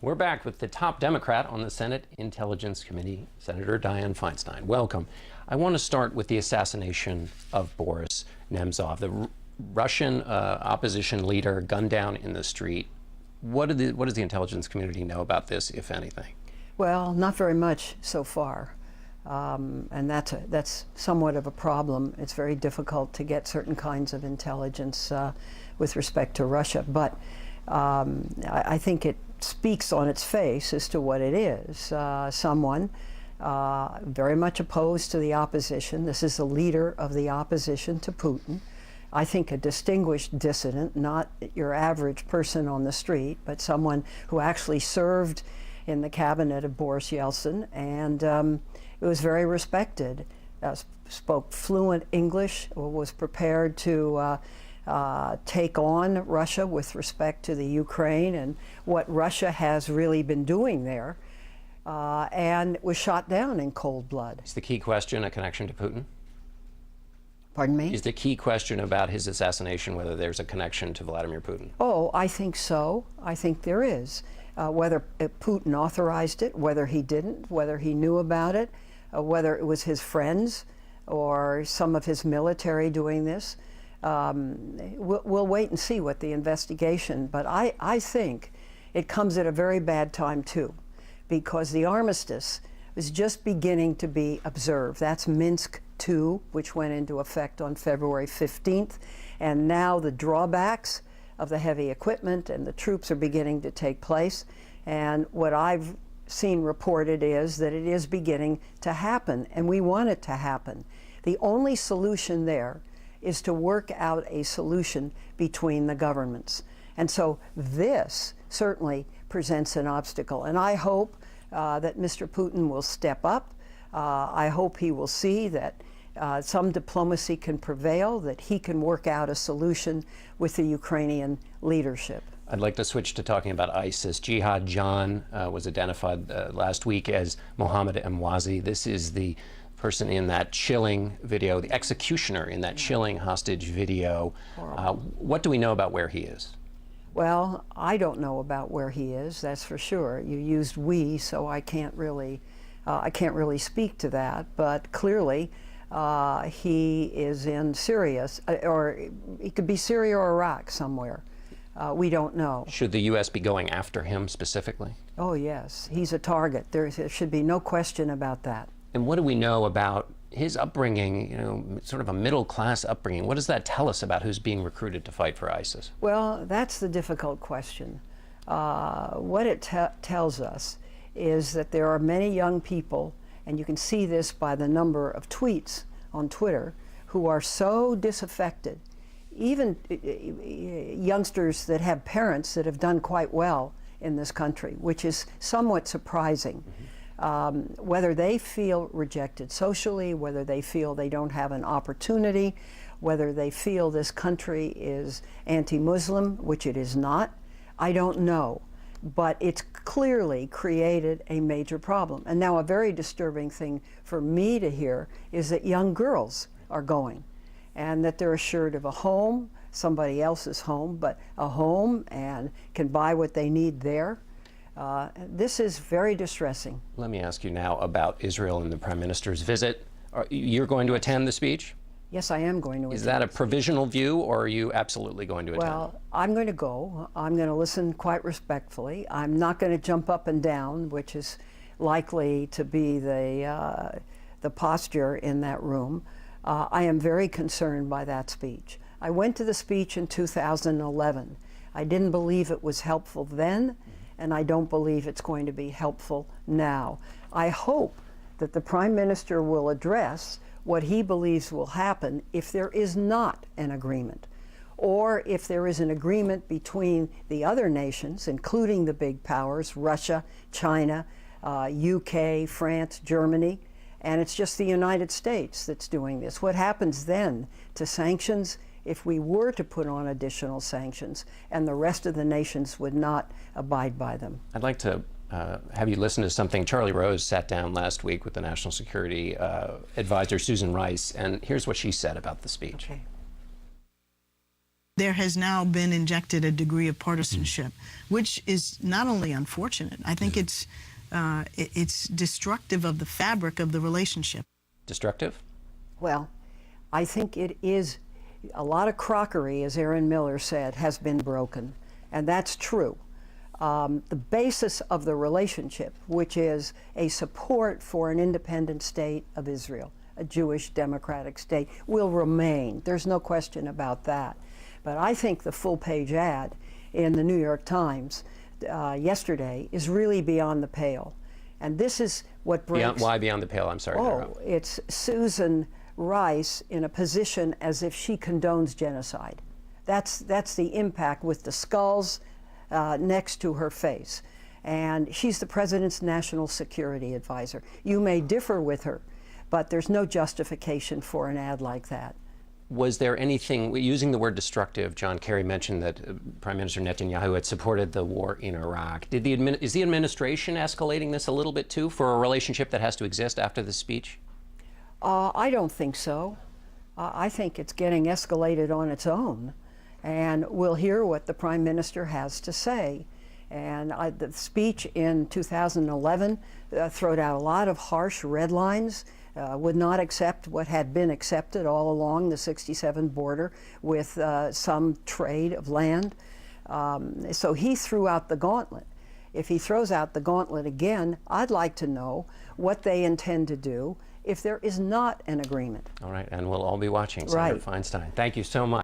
We're back with the top Democrat on the Senate Intelligence Committee, Senator Dianne Feinstein. Welcome. I want to start with the assassination of Boris Nemtsov, the Russian opposition leader gunned down in the street. What does the intelligence community know about this, if anything? Well, not very much so far. And that's somewhat of a problem. It's very difficult to get certain kinds of intelligence with respect to Russia. But I think it speaks on its face as to what it is. Someone very much opposed to the opposition. This is the leader of the opposition to Putin. I think a distinguished dissident, not your average person on the street, but someone who actually served in the cabinet of Boris Yeltsin, and it was very respected. Spoke fluent English, was prepared to take on Russia with respect to the Ukraine and what Russia has really been doing there, and was shot down in cold blood. Is the key question a connection to Putin? Pardon me? Is the key question about his assassination whether there's a connection to Vladimir Putin? Oh, I think so. I think there is. Whether Putin authorized it, whether he didn't, whether he knew about it, whether it was his friends or some of his military doing this. We'll wait and see what the investigation, but I think it comes at a very bad time too, because the armistice is just beginning to be observed. That's Minsk II, which went into effect on February 15th, and now the drawbacks of the heavy equipment and the troops are beginning to take place. And what I've seen reported is that it is beginning to happen, and we want it to happen. The only solution there is to work out a solution between the governments. And so this certainly presents an obstacle. And I hope that Mr. Putin will step up. I hope he will see that some diplomacy can prevail, that he can work out a solution with the Ukrainian leadership. I'd like to switch to talking about ISIS. Jihad John was identified last week as Mohammed Emwazi. This is the person in that chilling video, the executioner in that chilling hostage video. What do we know about where he is? Well, I don't know about where he is, that's for sure. You used we, so I can't really speak to that. But clearly, he is in Syria, or he could be Syria or Iraq somewhere. We don't know. Should the U.S. be going after him specifically? Oh, yes. He's a target. There should be no question about that. And what do we know about his upbringing, you know, sort of a middle-class upbringing? What does that tell us about who's being recruited to fight for ISIS? Well, that's the difficult question. What it tells us is that there are many young people, and you can see this by the number of tweets on Twitter, who are so disaffected. Even youngsters that have parents that have done quite well in this country, which is somewhat surprising. Whether they feel rejected socially, whether they feel they don't have an opportunity, whether they feel this country is anti-Muslim, which it is not, I don't know. But it's clearly created a major problem. And now a very disturbing thing for me to hear is that young girls are going, and that they're assured of a home, somebody else's home, but a home, and can buy what they need there. This is very distressing. Let me ask you now about Israel and the Prime Minister's visit. You're going to attend the speech? Yes, I am going to attend. Is that a provisional view, or are you absolutely going to attend? Well, I'm going to go. I'm going to listen quite respectfully. I'm not going to jump up and down, which is likely to be the posture in that room. I am very concerned by that speech. I went to the speech in 2011. I didn't believe it was helpful then, and I don't believe it's going to be helpful now. I hope that the Prime Minister will address what he believes will happen if there is not an agreement, or if there is an agreement between the other nations, including the big powers, Russia, China, UK, France, Germany, and it's just the United States that's doing this. What happens then to sanctions if we were to put on additional sanctions and the rest of the nations would not abide by them? I'd like to have you listen to something. Charlie Rose sat down last week with the National Security Advisor Susan Rice, and here's what she said about the speech. Okay. there has now been injected a degree of partisanship, which is not only unfortunate, I think it's destructive of the fabric of the relationship. Destructive? Well, I think it is. A lot of crockery, as Aaron Miller said, has been broken, and that's true. The basis of the relationship, which is a support for an independent state of Israel, a Jewish democratic state, will remain. There's no question about that. But I think the full-page ad in the New York Times yesterday is really beyond the pale. And this is what breaks... Why beyond the pale? I'm sorry. Oh, it's Susan Rice in a position as if she condones genocide. That's the impact, with the skulls next to her face. And she's the president's national security advisor. You may differ with her, but there's no justification for an ad like that. Was there anything, using the word destructive, John Kerry mentioned that Prime Minister Netanyahu had supported the war in Iraq. Is the administration escalating this a little bit too, for a relationship that has to exist after the speech? I don't think so. I think it's getting escalated on its own, and we'll hear what the Prime Minister has to say. And the speech in 2011 threw out a lot of harsh red lines, would not accept what had been accepted all along the 67 border with some trade of land. So he threw out the gauntlet. If he throws out the gauntlet again, I'd like to know what they intend to do if there is not an agreement. All right, and we'll all be watching. Senator Feinstein, thank you so much.